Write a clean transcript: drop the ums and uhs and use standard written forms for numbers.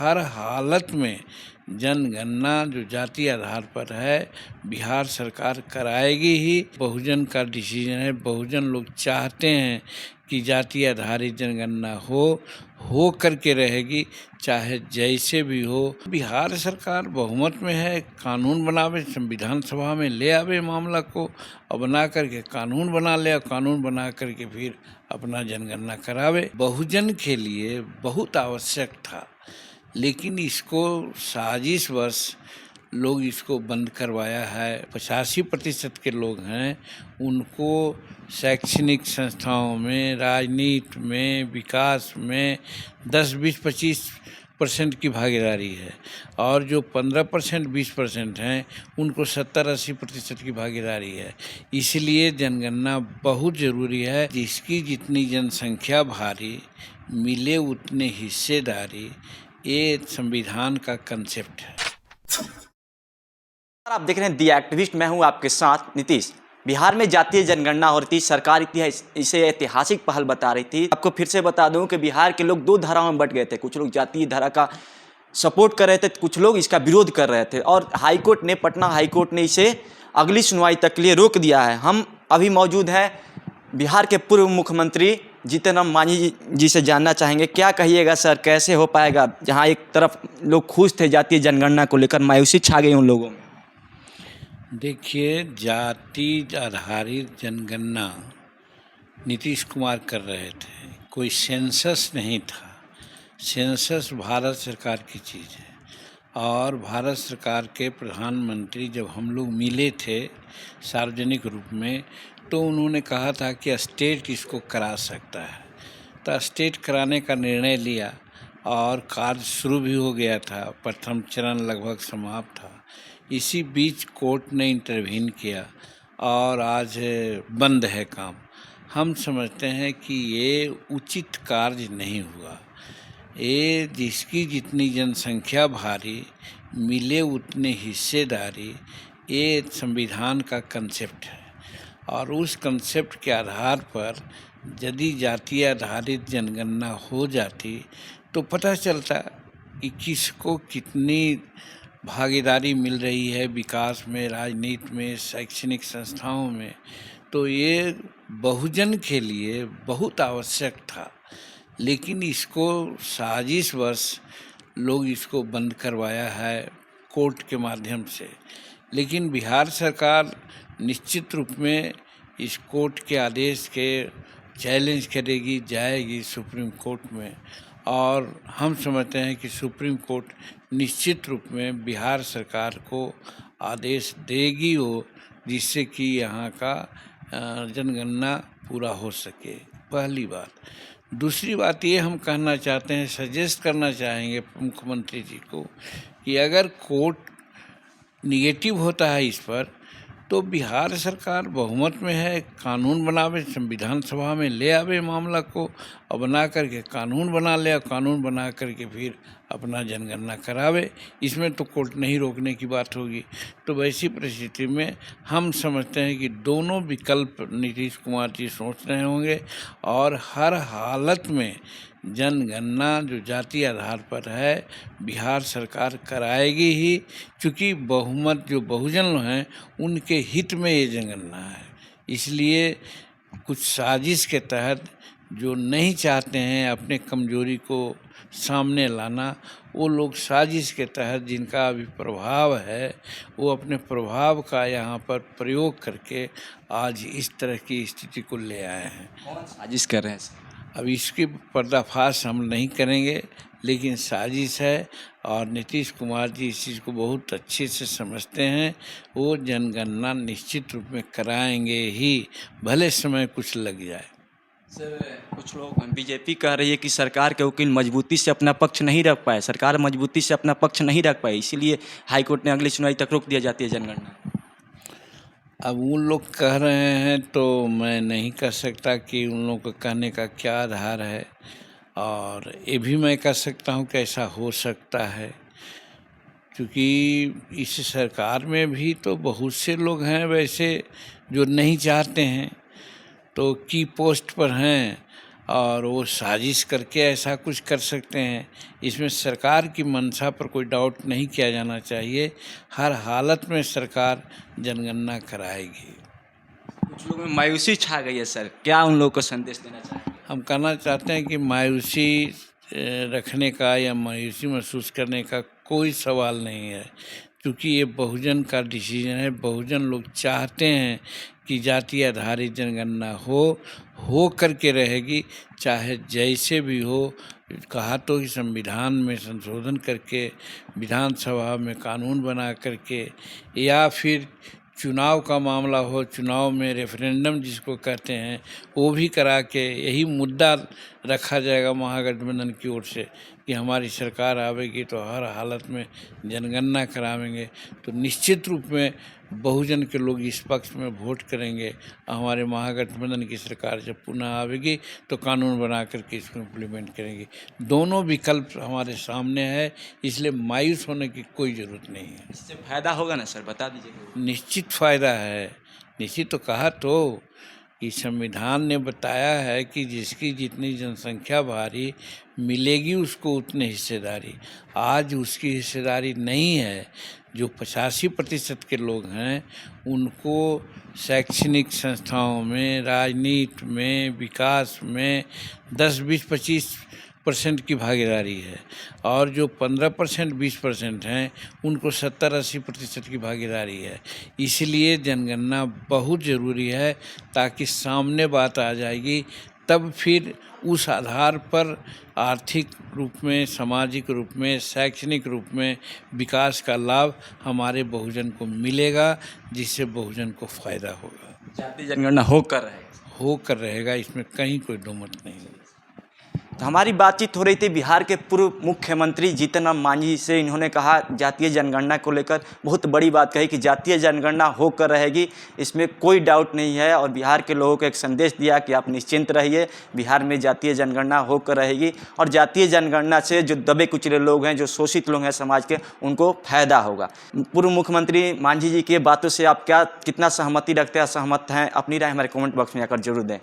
हर हालत में जनगणना जो जाति आधार पर है बिहार सरकार कराएगी ही। बहुजन का डिसीजन है, बहुजन लोग चाहते हैं कि जाति आधारित जनगणना हो करके रहेगी, चाहे जैसे भी हो। बिहार सरकार बहुमत में है, कानून बनावे, संविधान सभा में ले आवे मामला को और बना करके कानून बना ले और कानून बना करके फिर अपना जनगणना करावे। बहुजन के लिए बहुत आवश्यक था, लेकिन इसको साजिशवश लोग इसको बंद करवाया है। 85% के लोग हैं, उनको शैक्षणिक संस्थाओं में, राजनीति में, विकास में 10, 20, 25% की भागीदारी है और जो 15%, 20% हैं उनको 70-80% की भागीदारी है। इसलिए जनगणना बहुत ज़रूरी है। जिसकी जितनी जनसंख्या भारी मिले उतने हिस्सेदारी, ये संविधान का कंसेप्ट है। आप देख रहे हैं दी एक्टिविस्ट, मैं हूं आपके साथ नीतीश। बिहार में जातीय जनगणना हो रही थी, सरकार इसे ऐतिहासिक पहल बता रही थी। आपको फिर से बता दूं कि बिहार के लोग दो धाराओं में बंट गए थे। कुछ लोग जातीय धारा का सपोर्ट कर रहे थे, कुछ लोग इसका विरोध कर रहे थे और हाईकोर्ट ने, पटना हाईकोर्ट ने इसे अगली सुनवाई तक के लिए रोक दिया है। हम अभी मौजूद हैं बिहार के पूर्व मुख्यमंत्री जीतन राम मांझी जी से जानना चाहेंगे, क्या कहिएगा सर, कैसे हो पाएगा? जहां एक तरफ लोग खुश थे जातीय जनगणना को लेकर, मायूसी छा गई उन लोगों में। देखिए, जाति आधारित जनगणना नीतीश कुमार कर रहे थे, कोई सेंसस नहीं था। सेंसस भारत सरकार की चीज़ है और भारत सरकार के प्रधानमंत्री जब हम लोग मिले थे सार्वजनिक रूप में, तो उन्होंने कहा था कि स्टेट इसको करा सकता है। तो स्टेट कराने का निर्णय लिया और कार्य शुरू भी हो गया था। प्रथम चरण लगभग समाप्त था। इसी बीच कोर्ट ने इंटरवीन किया और आज बंद है काम। हम समझते हैं कि ये उचित कार्य नहीं हुआ। ये जिसकी जितनी जनसंख्या भारी मिले उतने हिस्सेदारी, ये संविधान का कंसेप्ट है और उस कंसेप्ट के आधार पर यदि जाति आधारित जनगणना हो जाती तो पता चलता कि किसको कितनी भागीदारी मिल रही है विकास में, राजनीति में, शैक्षणिक संस्थाओं में। तो ये बहुजन के लिए बहुत आवश्यक था, लेकिन इसको साजिशवश लोग इसको बंद करवाया है कोर्ट के माध्यम से। लेकिन बिहार सरकार निश्चित रूप में इस कोर्ट के आदेश के चैलेंज करेगी, जाएगी सुप्रीम कोर्ट में और हम समझते हैं कि सुप्रीम कोर्ट निश्चित रूप में बिहार सरकार को आदेश देगी हो, जिससे कि यहाँ का जनगणना पूरा हो सके। पहली बात। दूसरी बात ये हम कहना चाहते हैं, सजेस्ट करना चाहेंगे मुख्यमंत्री जी को कि अगर कोर्ट निगेटिव होता है इस पर, तो बिहार सरकार बहुमत में है, कानून बनावे, संविधान सभा में ले आवे मामला को और बना करके कानून बना ले और कानून बना करके फिर अपना जनगणना करावे। इसमें तो कोर्ट नहीं रोकने की बात होगी। तो वैसी परिस्थिति में हम समझते हैं कि दोनों विकल्प नीतीश कुमार जी सोच रहे होंगे और हर हालत में जनगणना जो जाति आधार पर है बिहार सरकार कराएगी ही, क्योंकि बहुमत जो बहुजन हैं उनके हित में ये जनगणना है। इसलिए कुछ साजिश के तहत जो नहीं चाहते हैं अपने कमजोरी को सामने लाना, वो लोग साजिश के तहत जिनका अभी प्रभाव है वो अपने प्रभाव का यहाँ पर प्रयोग करके आज इस तरह की स्थिति को ले आए हैं। कौन साजिश कर रहे हैं? अब इसकी पर्दाफाश हम नहीं करेंगे, लेकिन साजिश है और नीतीश कुमार जी इस चीज़ को बहुत अच्छे से समझते हैं। वो जनगणना निश्चित रूप में कराएंगे ही, भले समय कुछ लग जाए। सर, कुछ लोग बीजेपी कह रही है कि सरकार के वकील मजबूती से अपना पक्ष नहीं रख पाए, सरकार मजबूती से अपना पक्ष नहीं रख पाई, इसीलिए हाईकोर्ट ने अगली सुनवाई तक रोक दिया जाती है जनगणना। अब उन लोग कह रहे हैं तो मैं नहीं कह सकता कि उन लोगों को कहने का क्या आधार है, और ये भी मैं कह सकता हूँ कि ऐसा हो सकता है, क्योंकि इस सरकार में भी तो बहुत से लोग हैं वैसे जो नहीं चाहते हैं, तो की पोस्ट पर हैं और वो साजिश करके ऐसा कुछ कर सकते हैं। इसमें सरकार की मंशा पर कोई डाउट नहीं किया जाना चाहिए। हर हालत में सरकार जनगणना कराएगी। कुछ लोगों में मायूसी छा गई है सर, क्या उन लोगों को संदेश देना चाहेंगे? हम कहना चाहते हैं कि मायूसी रखने का या मायूसी महसूस करने का कोई सवाल नहीं है, क्योंकि ये बहुजन का डिसीजन है। बहुजन लोग चाहते हैं कि जाति आधारित जनगणना हो करके रहेगी, चाहे जैसे भी हो। कहा तो कि संविधान में संशोधन करके, विधानसभा में कानून बना करके, या फिर चुनाव का मामला हो, चुनाव में रेफरेंडम जिसको कहते हैं वो भी करा के यही मुद्दा रखा जाएगा महागठबंधन की ओर से कि हमारी सरकार आवेगी तो हर हालत में जनगणना करावेंगे। तो निश्चित रूप में बहुजन के लोग इस पक्ष में वोट करेंगे। हमारे महागठबंधन की सरकार जब पुनः आवेगी तो कानून बना करके इसको इम्प्लीमेंट करेंगे। दोनों विकल्प हमारे सामने है, इसलिए मायूस होने की कोई ज़रूरत नहीं है। इससे फायदा होगा ना सर, बता दीजिए। निश्चित फ़ायदा है, निश्चित। तो कहा तो कि संविधान ने बताया है कि जिसकी जितनी जनसंख्या भारी मिलेगी उसको उतनी हिस्सेदारी। आज उसकी हिस्सेदारी नहीं है। जो 85% के लोग हैं उनको शैक्षणिक संस्थाओं में, राजनीति में, विकास में 10, 20, 25% की भागीदारी है, और जो 15%, 20% हैं उनको 70, 80% की भागीदारी है। इसलिए जनगणना बहुत ज़रूरी है, ताकि सामने बात आ जाएगी, तब फिर उस आधार पर आर्थिक रूप में, सामाजिक रूप में, शैक्षणिक रूप में विकास का लाभ हमारे बहुजन को मिलेगा, जिससे बहुजन को फ़ायदा होगा। जातीय जनगणना होकर रहेगा, इसमें कहीं कोई दो मत नहीं है। तो हमारी बातचीत हो रही थी बिहार के पूर्व मुख्यमंत्री जीतन राम मांझी से। इन्होंने कहा जातीय जनगणना को लेकर बहुत बड़ी बात कही कि जातीय जनगणना होकर रहेगी, इसमें कोई डाउट नहीं है, और बिहार के लोगों को एक संदेश दिया कि आप निश्चिंत रहिए, बिहार में जातीय जनगणना होकर रहेगी, और जातीय जनगणना से जो दबे कुचले लोग हैं, जो शोषित लोग हैं समाज के, उनको फायदा होगा। पूर्व मुख्यमंत्री मांझी जी की बातों से आप कितना सहमति रखते हैं, असहमत हैं? अपनी राय हमारे कमेंट बॉक्स में आकर जरूर दें।